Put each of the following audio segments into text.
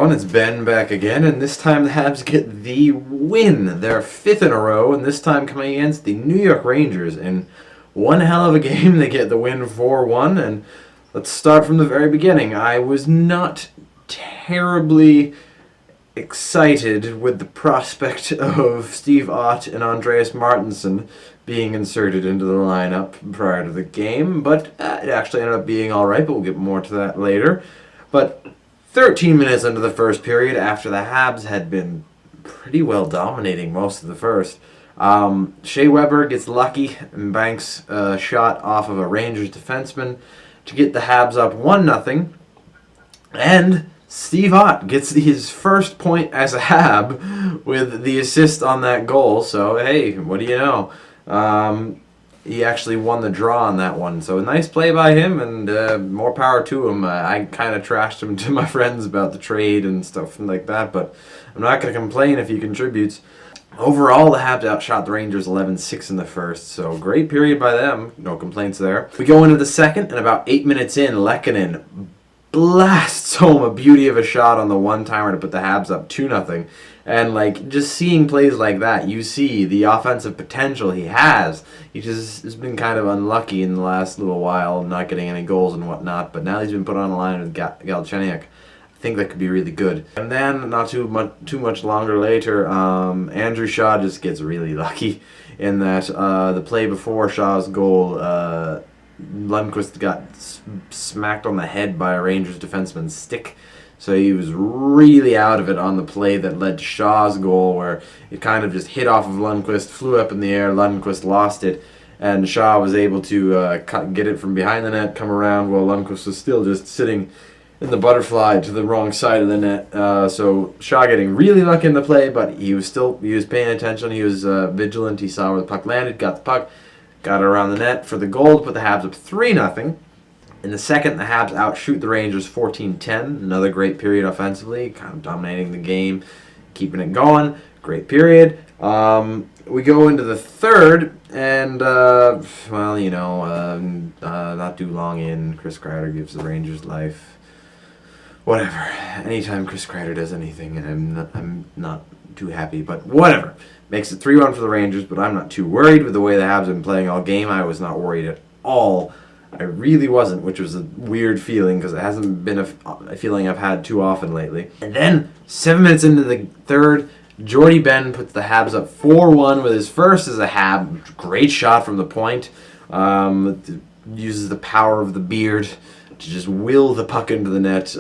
everyone, it's Ben back again, and this time the Habs get the win. Their 5th in a row, and this time coming against the New York Rangers. In one hell of a game, they get the win 4-1, and let's start from the very beginning. I was not terribly excited with the prospect of Steve Ott and Andreas Martinson being inserted into the lineup prior to the game, but it actually ended up being alright, but we'll get more to that later. But 13 minutes into the first period, after the Habs had been pretty well dominating most of the first, Shea Weber gets lucky and banks a shot off of a Rangers defenseman to get the Habs up 1-0. And Steve Ott gets his first point as a Hab with the assist on that goal. So, hey, what do you know? He actually won the draw on that one. So a nice play by him, and more power to him. I kind of trashed him to my friends about the trade and stuff like that, but I'm not going to complain if he contributes. Overall, the Habs outshot the Rangers 11-6 in the first, so great period by them. No complaints there. We go into the second, and about 8 minutes in, Lehkonen blasts home a beauty of a shot on the one-timer to put the Habs up 2-0. And like just seeing plays like that, you see the offensive potential he has. He just has been kind of unlucky in the last little while, not getting any goals and whatnot. But now he's been put on a line with Galchenyuk. I think that could be really good. And then not too much longer later, Andrew Shaw just gets really lucky in that the play before Shaw's goal, Lundqvist got smacked on the head by a Rangers defenseman's stick. So he was really out of it on the play that led to Shaw's goal, where it kind of just hit off of Lundqvist, flew up in the air, Lundqvist lost it, and Shaw was able to get it from behind the net, come around, while Lundqvist was still just sitting in the butterfly to the wrong side of the net. So Shaw getting really lucky in the play, but he was paying attention, he was vigilant, he saw where the puck landed, got the puck, got it around the net for the goal to put the Habs up 3-0. In the second, the Habs outshoot the Rangers 14-10. Another great period offensively, kind of dominating the game, keeping it going. Great period. We go into the third, and, well, you know, not too long in, Chris Kreider gives the Rangers life. Whatever. Anytime Chris Kreider does anything, I'm not too happy, but whatever. Makes it 3-1 for the Rangers, but I'm not too worried with the way the Habs have been playing all game. I was not worried at all. I really wasn't, which was a weird feeling because it hasn't been a feeling I've had too often lately. And then, 7 minutes into the third, Jordy Ben puts the Habs up 4-1 with his first as a Hab. Great shot from the point. Uses the power of the beard to just will the puck into the net.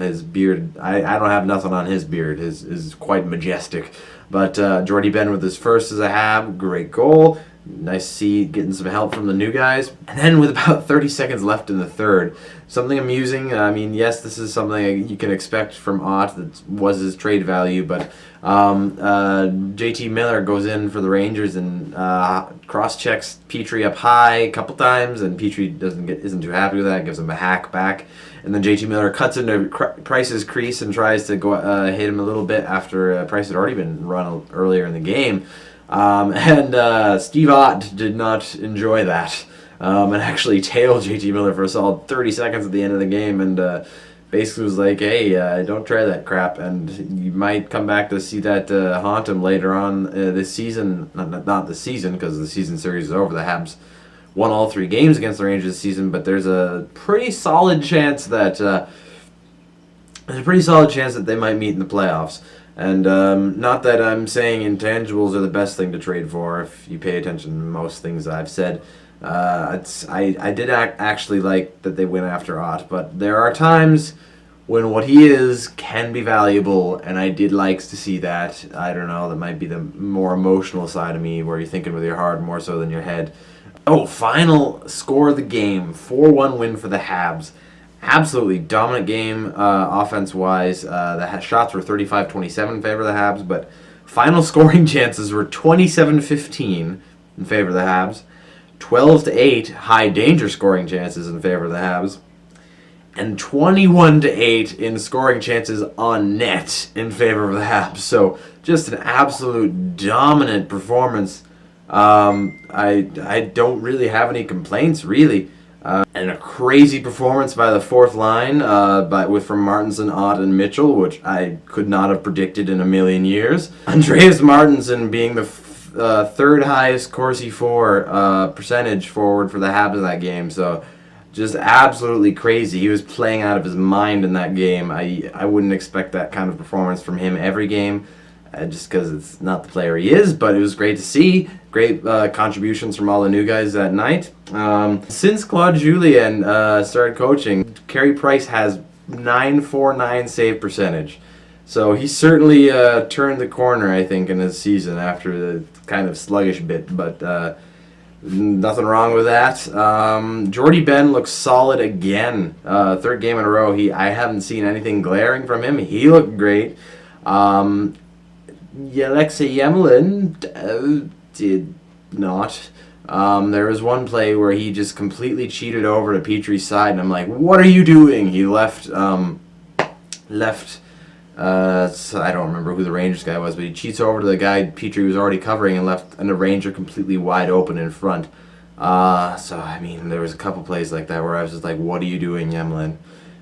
His beard, I don't have nothing on his beard. His is quite majestic. But Jordy Ben with his first as a Hab, great goal. Nice to see getting some help from the new guys. And then with about 30 seconds left in the third, something amusing. I mean, yes, this is something you can expect from Ott that was his trade value, but JT Miller goes in for the Rangers and cross-checks Petrie up high a couple times, and Petrie isn't too happy with that, gives him a hack back. And then JT Miller cuts into Price's crease and tries to go hit him a little bit after Price had already been run earlier in the game. And Steve Ott did not enjoy that, and actually tailed JT Miller for a solid 30 seconds at the end of the game, and basically was like, hey, don't try that crap, and you might come back to see that haunt him later on this season. Not this season, because the season series is over. The Habs won all 3 games against the Rangers this season, but there's a pretty solid chance that they might meet in the playoffs. And not that I'm saying intangibles are the best thing to trade for. If you pay attention to most things I've said, I did actually like that they went after Ott, but there are times when what he is can be valuable, and I did like to see that. I don't know, that might be the more emotional side of me, where you're thinking with your heart more so than your head. Oh, final score of the game, 4-1 win for the Habs. Absolutely dominant game offense-wise. The shots were 35-27 in favor of the Habs, but final scoring chances were 27-15 in favor of the Habs, 12-8 high danger scoring chances in favor of the Habs, and 21-8 in scoring chances on net in favor of the Habs. So just an absolute dominant performance. I don't really have any complaints, really. And a crazy performance by the fourth line, from Martinson, Ott, and Mitchell, which I could not have predicted in a million years. Andreas Martinson being the third highest Corsi 4 percentage forward for the Habs in that game, so just absolutely crazy. He was playing out of his mind in that game. I wouldn't expect that kind of performance from him every game, just because it's not the player he is, but it was great to see. Great contributions from all the new guys that night. Since Claude Julien started coaching, Carey Price has .949 save percentage. So he certainly turned the corner, I think, in his season after the kind of sluggish bit, but nothing wrong with that. Jordy Ben looks solid again. Third game in a row. I haven't seen anything glaring from him. He looked great. Alexei Yemelin did not. There was one play where he just completely cheated over to Petrie's side, and I'm like, what are you doing? He left, so I don't remember who the Rangers guy was, but he cheats over to the guy Petrie was already covering and left a Ranger completely wide open in front. So, I mean, there was a couple plays like that where I was just like, what are you doing, Yemelin?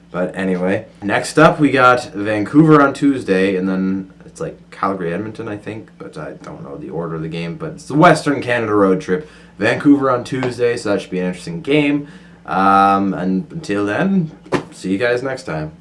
But anyway, next up we got Vancouver on Tuesday, and then it's like Calgary-Edmonton, I think, but I don't know the order of the game, but it's the Western Canada road trip. Vancouver on Tuesday, so that should be an interesting game. And until then, see you guys next time.